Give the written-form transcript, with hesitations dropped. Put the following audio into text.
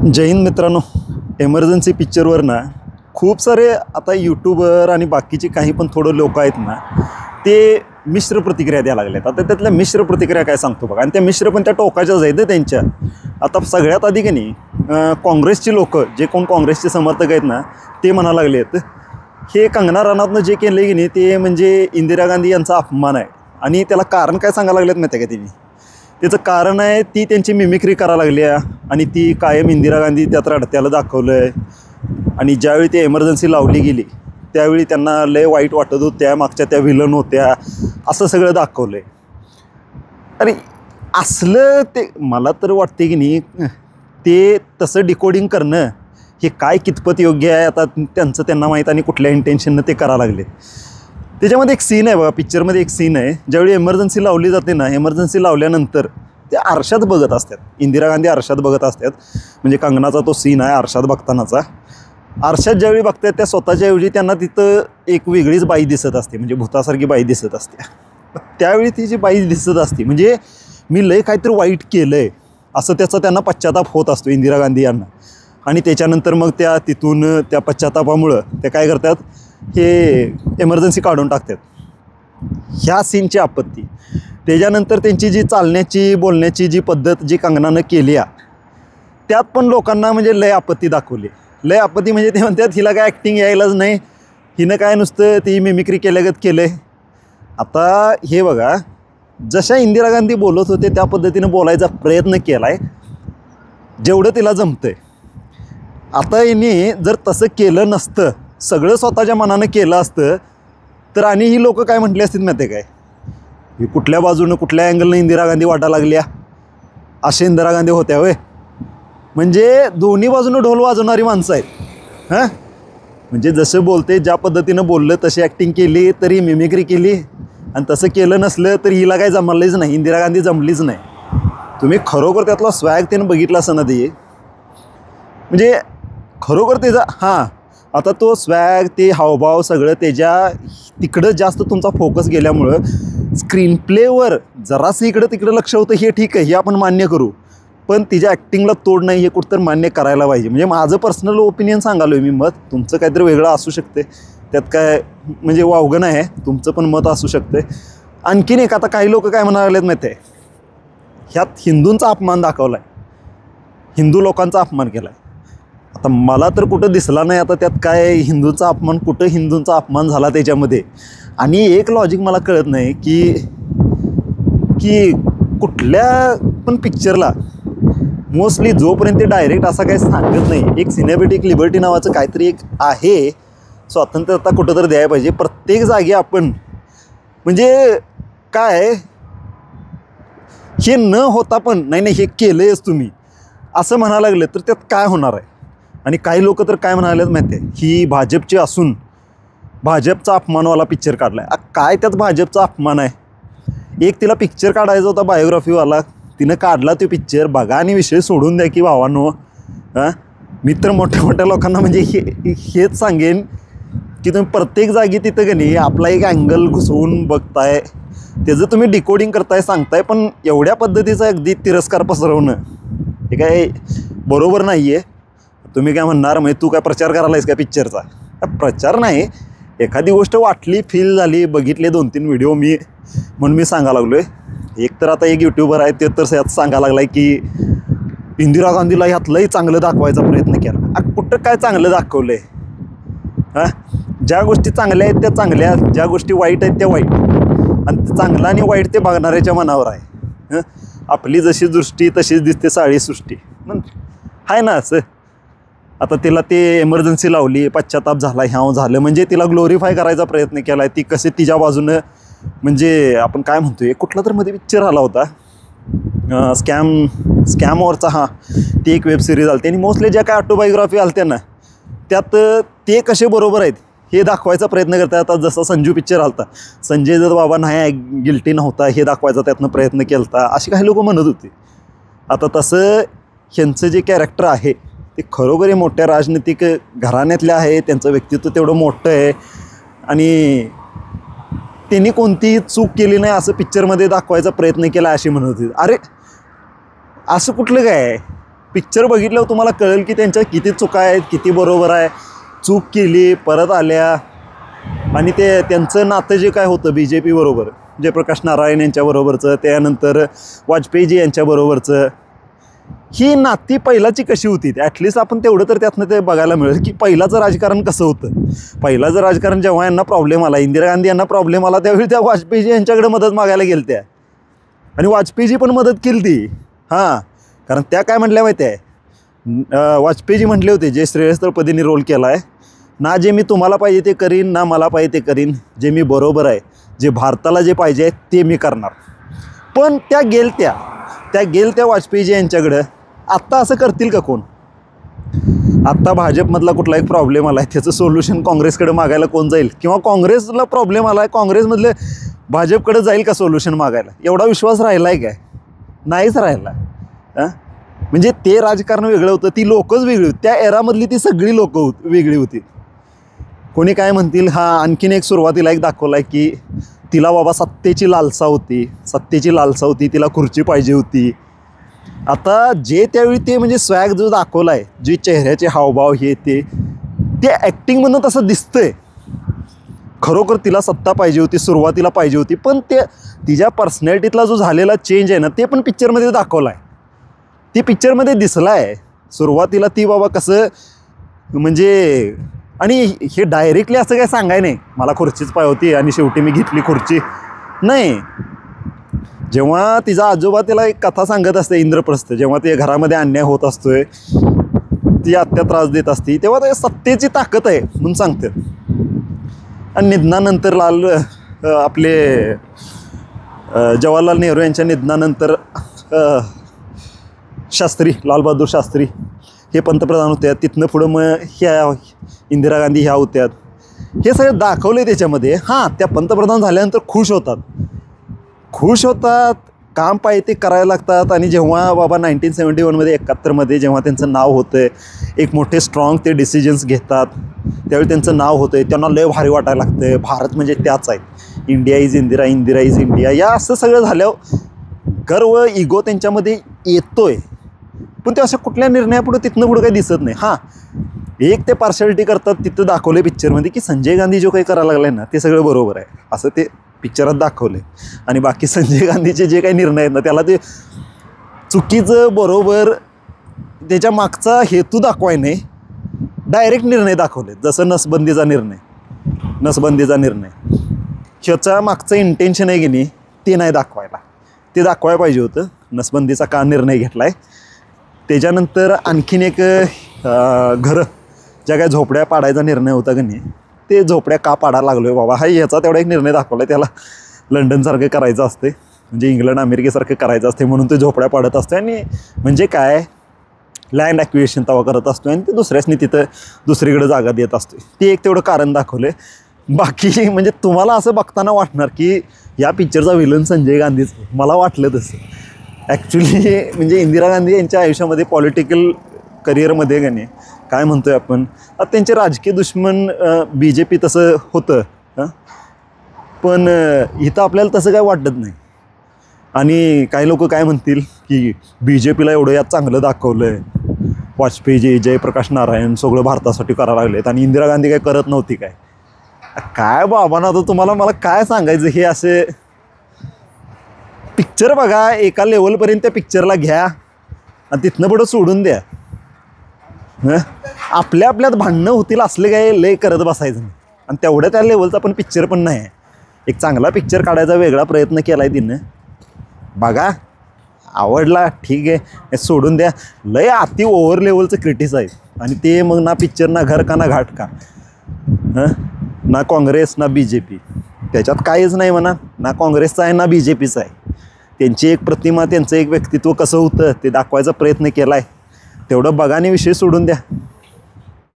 जय हिंद मित्रांनो. एमर्जन्सी पिक्चरवर ना खूप सारे आता यूट्यूबर आणि बाकीचे काही पण थोडं लोक आहेत ना, ते मिश्र प्रतिक्रिया द्यायला लागल्यात. आता त्यातल्या मिश्र प्रतिक्रिया काय सांगतो बघा, आणि त्या मिश्र पण त्या टोकाच्याच आहेत त्यांच्या. आता सगळ्यात आधी की नाही काँग्रेसची लोक, जे कोण काँग्रेसचे समर्थक आहेत ना, ते म्हणा लागलेत हे कंगना रनौतनं जे केलं की नाही ते म्हणजे इंदिरा गांधी यांचा अपमान आहे. आणि त्याला कारण काय सांगायला लागलेत माहिती आहे का त्यांनी? त्याचं कारण आहे ती त्यांची मिमिक्री करायला लागली आहे आणि ती कायम इंदिरा गांधी त्यात रडत्याला दाखवलं आहे. आणि ज्यावेळी ती एमर्जन्सी लावली गेली त्यावेळी त्यांना लय वाईट वाटत होत्या, मागच्या त्या विलन होत्या, असं सगळं दाखवलं आहे. अरे असलं ते मला तर वाटते की नाही ते तसं डिकोडिंग करणं हे काय कितपत योग्य आहे आता त्यांचं त्यांना माहीत, आणि कुठल्या इंटेन्शननं ते करायला लागले. त्याच्यामध्ये एक सीन आहे बघा, पिक्चरमध्ये एक सीन आहे ज्यावेळी एमर्जन्सी लावली जाते ना, एमर्जन्सी लावल्यानंतर ते आरशात बघत असतात, इंदिरा गांधी आरशात बघत असतात. म्हणजे कंगनाचा तो सीन आहे आरशात बघतानाचा. आरशात ज्यावेळी बघतात त्या स्वतःच्या ऐवजी त्यांना तिथं एक वेगळीच बाई दिसत असते, म्हणजे भूतासारखी बाई दिसत असते. त्यावेळी ती जी बाई दिसत असते म्हणजे मी लय काहीतरी वाईट केलं आहे असं त्याचा त्यांना पश्चाताप होत असतो इंदिरा गांधी यांना. आणि त्याच्यानंतर मग त्या तिथून त्या पश्चातापामुळं ते काय करतात, हे एमर्जन्सी काढून टाकतात. ह्या सीनची आपत्ती. त्याच्यानंतर त्यांची जी चालण्याची बोलण्याची जी पद्धत जी कंगनानं केली आहे त्यात पण लोकांना म्हणजे लय आपत्ती दाखवली. लय आपत्ती म्हणजे ते म्हणतात हिला काय ॲक्टिंग यायलाच नाही, हिनं काय नुसतं ती मिमिक्री केल्यागत केलं आहे. आता हे बघा, जशा इंदिरा गांधी बोलत होते त्या पद्धतीनं बोलायचा प्रयत्न केला आहे जेवढं तिला जमतं आहे. आता यांनी जर तसं केलं नसतं, सगळं स्वतःच्या मनानं केलं असतं तर आणि ही लोकं काय म्हटली असतील माहिती आहे काय, ही कुठल्या बाजूनं कुठल्या अँगलनं इंदिरा गांधी वाटायला लागल्या, असे इंदिरा गांधी होत्या होय. म्हणजे दोन्ही बाजूनं ढोल वाजवणारी माणसं आहेत. हां म्हणजे जसं बोलते ज्या पद्धतीनं बोललं तशी ॲक्टिंग केली तरी मिमिक्री केली, आणि तसं केलं नसलं तर हिला काय जमलंच नाही, इंदिरा गांधी जमलीच नाही. तुम्ही खरोखर त्यातला स्वॅग त्यानं बघितला असं ना, ते म्हणजे खरोखर त्याचा हां आता तो स्वॅग ते हावभाव सगळं त्याच्या तिकडं जास्त तुमचा फोकस गेल्यामुळं स्क्रीन प्लेवर जरासं इकडं तिकडं लक्ष होतं, हे ठीक आहे, हे आपण मान्य करू. पण तिच्या ॲक्टिंगला तोड नाही हे कुठं तर मान्य करायला पाहिजे. म्हणजे माझं पर्सनल ओपिनियन सांगालो आहे मी, मत तुमचं काहीतरी वेगळं असू शकते, त्यात काय म्हणजे वावगं नाही आहे, तुमचं पण मत असू शकते. आणखीन एक आता काही लोक काय म्हणायला लागलेत माहिती आहे, ह्यात हिंदूंचा अपमान दाखवला आहे, हिंदू लोकांचा अपमान केला आहे. आता मला तर कुठं दिसला नाही आता त्यात काय हिंदूंचा अपमान, कुठं हिंदूंचा अपमान झाला त्याच्यामध्ये. आणि एक लॉजिक मला कळत नाही की कुठल्या पण पिक्चरला मोस्टली जोपर्यंत ते डायरेक्ट असा काही सांगत नाही, एक सिनेमॅटिक लिबर्टी नावाचं काहीतरी एक आहे, स्वातंत्र्यता कुठं तर द्यायला पाहिजे प्रत्येक जागी. आपण म्हणजे काय हे न होता पण नाही हे केलं आहेस तुम्ही असं म्हणायला लागलं तर त्यात काय होणार आहे. आणि काही लोक तर काय म्हणालेत माहिती आहे, ही भाजपची असून भाजपचा अपमानवाला पिक्चर काढला आहे. काय त्यात भाजपचा अपमान आहे? एक तिला पिक्चर काढायचा होता बायोग्राफीवाला, तिनं काढला तो पिक्चर बघा आणि विषय सोडून द्या की भावांनो. हां मी तर मोठ्या मोठ्या लोकांना म्हणजे हेच सांगेन की तुम्ही प्रत्येक जागी तिथं की नाही आपला एक अँगल घुसवून बघताय, त्याचं तुम्ही डिकोडिंग करताय सांगताय, पण एवढ्या पद्धतीचा अगदी तिरस्कार पसरवणं हे काय बरोबर नाही आहे. तुम्ही काय म्हणणार म्हणजे तू काय प्रचार करायला आहेस का पिक्चरचा? प्रचार नाही, एखादी गोष्ट वाटली, फील झाली, बघितले 2-3 व्हिडिओ मी म्हणून मी सांगायला लागलो आहे. एक तर आता एक यूट्यूबर आहे ते तर यात सांगायला लागला आहे की इंदिरा गांधीला ह्यातलंही चांगलं दाखवायचा प्रयत्न केला. कुठं काय चांगलं दाखवलं आहे? हां ज्या गोष्टी चांगल्या आहेत त्या चांगल्या, ज्या गोष्टी वाईट आहेत त्या वाईट, आणि चांगलं आणि वाईट ते बघणाऱ्याच्या मनावर आहे. आपली जशी दृष्टी तशीच दिसते साळी सृष्टी आहे ना असं. आता तिला ते एमर्जन्सी लावली, पश्चाताप झाला, ह्याव झालं म्हणजे तिला ग्लोरीफाय करायचा प्रयत्न केला आहे. ती कसे तिच्या बाजूनं म्हणजे आपण काय म्हणतो, एक कुठला तर मध्ये पिक्चर आला होता स्कॅमवरचा, हां ती एक वेब सिरीज आली आणि मोस्टली ज्या काय ऑटोबायोग्राफी आल्या ना त्यात ते कसे बरोबर आहेत हे दाखवायचा प्रयत्न करतात. आता जसा संजू पिक्चर आलता, संजय दत्त बाबा नाही गिल्टी नव्हता हे दाखवायचा त्यातनं प्रयत्न केला होता, अशी काही लोक म्हणत होते. आता तसं ह्यांचं जे कॅरेक्टर आहे ते खरोखर मोठ्या राजनैतिक घराण्यातले आहे, त्यांचं व्यक्तित्व तेवढं मोठं आहे आणि त्यांनी कोणतीही चूक केली नाही असं पिक्चरमध्ये दाखवायचा प्रयत्न केला अशी म्हणत होती. अरे असं कुठलं काय आहे? पिक्चर बघितल्यावर तुम्हाला कळेल की त्यांच्या किती चुका आहेत, किती बरोबर आहे. चूक केली, परत आल्या, आणि ते त्यांचं नातं जे काय होतं BJP बरोबर, जयप्रकाश नारायण यांच्याबरोबरचं, त्यानंतर वाजपेयीजी यांच्याबरोबरचं, ही नाती पहिलाची कशी होती. ॲटलिस्ट आपण तेवढं तर त्यातनं ते बघायला मिळेल की पहिलाचं राजकारण कसं होतं. पहिलाचं राजकारण जेव्हा यांना प्रॉब्लेम आला, इंदिरा गांधी यांना प्रॉब्लेम आला, त्यावेळी त्या वाजपेयीजी यांच्याकडे मदत मागायला गेल्या त्या, आणि वाजपेयीजी पण मदत केली ती. हां, कारण त्या काय म्हटल्या माहिती आहे, वाजपेयीजी म्हटले होते, जे श्रेयस तळपदेंनी रोल केला आहे ना, जे मी तुम्हाला पाहिजे ते करीन ना, मला पाहिजे ते करीन, जे मी बरोबर आहे, जे भारताला जे पाहिजे आहे ते मी करणार. पण त्या गेलत्या वाजपेयीजी यांच्याकडं. आत्ता असं करतील का कोण? आत्ता भाजपमधला कुठला एक प्रॉब्लेम आला आहे, त्याचं सोल्युशन काँग्रेसकडे मागायला कोण जाईल? किंवा काँग्रेसला प्रॉब्लेम आला आहे, काँग्रेसमधले भाजपकडे जाईल का सोल्युशन मागायला? एवढा विश्वास राहिला आहे काय? नाहीच राहिला. म्हणजे ते राजकारण वेगळं होतं, ती लोकच वेगळी होती, त्या एरामधली ती सगळी लोकं वेगळी होती. कोणी काय म्हणतील, आणखीन एक सुरुवातीला एक दाखवला आहे की तिला बाबा सत्तेची लालसा होती, तिला खुर्ची पाहिजे होती. आता जे त्यावेळी ते म्हणजे स्वॅग जो दाखवला आहे, जे चेहऱ्याचे हावभाव हे ते ॲक्टिंगमधून तसं दिसतंय. खरोखर तिला सत्ता पाहिजे होती, सुरुवातीला पाहिजे होती, पण ते तिच्या पर्सनॅलिटीतला जो झालेला चेंज आहे ना, ते पण पिक्चरमध्ये दाखवला आहे. ती पिक्चरमध्ये दिसला आहे. सुरुवातीला ती बाबा कसं म्हणजे, आणि हे डायरेक्टली असं काय सांगाय नाही, मला खुर्चीच पाहिजे होती आणि शेवटी मी घेतली खुर्ची. नाही, जेव्हा तिचा आजोबा तिला एक कथा सांगत असते, इंद्रप्रस्थ, जेव्हा ते घरामध्ये अन्याय होत असतोय, ती आत्या त्रास देत असते, तेव्हा ते सत्तेची ताकद आहे म्हणून सांगते. आणि निधनानंतर आपले जवाहरलाल नेहरू यांच्या निधनानंतर लालबहादूर शास्त्री हे पंतप्रधान होत्या. तिथनं पुढं मग ह्या इंदिरा गांधी ह्या होत्यात. हे सगळं दाखवलं त्याच्यामध्ये. हां, त्या पंतप्रधान झाल्यानंतर खुश होतात, काम पाहिजे ते करायला लागतात. आणि जेव्हा बाबा 1971मध्ये 71मध्ये जेव्हा त्यांचं नाव होतं, एक मोठे स्ट्रॉंग ते डिसिजन्स घेतात, त्यावेळी त्यांचं नाव होतं, त्यांना लय भारी वाटायला लागतं, भारत म्हणजे त्याच आहे, India is Indira, Indira is India. या असं सगळं झाल्यावर गर्व, इगो त्यांच्यामध्ये येतोय. पण ते अशा कुठल्या निर्णयापुढे तिथनं पुढं काही दिसत नाही. हां, एक ते पार्शालिटी करतात तिथं दाखवले पिक्चरमध्ये की संजय गांधी जो काही करायला लागला आहे ना, ते सगळं बरोबर आहे असं ते पिक्चरात दाखवले. आणि बाकी संजय गांधीचे जे काही निर्णय आहेत ना, त्याला ते चुकीचं बरोबर त्याच्या मागचा हेतू दाखवाय नाही, डायरेक्ट निर्णय दाखवले. जसं नसबंदीचा निर्णय ह्याचा मागचं इंटेन्शन आहे की नाही, ते नाही दाखवायला. ते दाखवायला पाहिजे होतं नसबंदीचा का निर्णय घेतला आहे. त्याच्यानंतर आणखीन एक घरं ज्या काय झोपड्या पाडायचा निर्णय होता की नाही, ते झोपड्या का पाडायला लागलो आहे बाबा, ह्याचा तेवढा एक निर्णय दाखवला आहे. त्याला लंडनसारखं करायचं असते, म्हणजे इंग्लंड अमेरिकेसारखं करायचं असते, म्हणून ते झोपड्या पाडत असते. आणि म्हणजे काय, लँड ॲक्विजिशन तवा करत असतो आणि ते दुसऱ्यासनी तिथं दुसरीकडे जागा देत असतो. ते एक तेवढं कारण दाखवलं आहे. बाकी म्हणजे तुम्हाला असं बघताना वाटणार की या पिक्चरचा विलन संजय गांधीच, मला वाटलं तसं. ॲक्च्युली म्हणजे इंदिरा गांधी यांच्या आयुष्यामध्ये पॉलिटिकल करिअरमध्ये का नाही, काय म्हणतो आहे आपण, आता त्यांचे राजकीय दुश्मन BJP तसं होतं. पण इथं आपल्याला तसं काय वाटत नाही. आणि काही लोक काय म्हणतील की BJPला एवढं यात चांगलं दाखवलं आहे, वाजपेयीजी, जयप्रकाश नारायण सगळं भारतासाठी करायला लागलेत आणि इंदिरा गांधी काय करत नव्हती काय बाबा ना. आता तुम्हाला मला काय सांगायचं, हे असे पिक्चर बघा, एका लेवलपर्यंत त्या पिक्चरला घ्या आणि तिथनं पुढं सोडून द्या. आपल्यात भांडणं होतील असले काय लय करत बसायचं नाही. आणि तेवढ्या त्या लेवलचा पण पिक्चर पण नाही आहे. एक चांगला पिक्चर काढायचा वेगळा प्रयत्न केला आहे तिनं, बघा, आवडला ठीक आहे, सोडून द्या. लय अति ओव्हर लेवलचं क्रिटिसाइज. आणि ते मग ना पिक्चर ना घर का ना घाट का, ना काँग्रेस ना BJP, त्याच्यात काहीच नाही म्हणा, ना काँग्रेसचं आहे ना BJPचं आहे. त्यांची एक प्रतिमा, त्यांचं एक व्यक्तित्व कसं होतं ते दाखवायचा प्रयत्न केला आहे. तेवढं बघा आणि विषय सोडून द्या.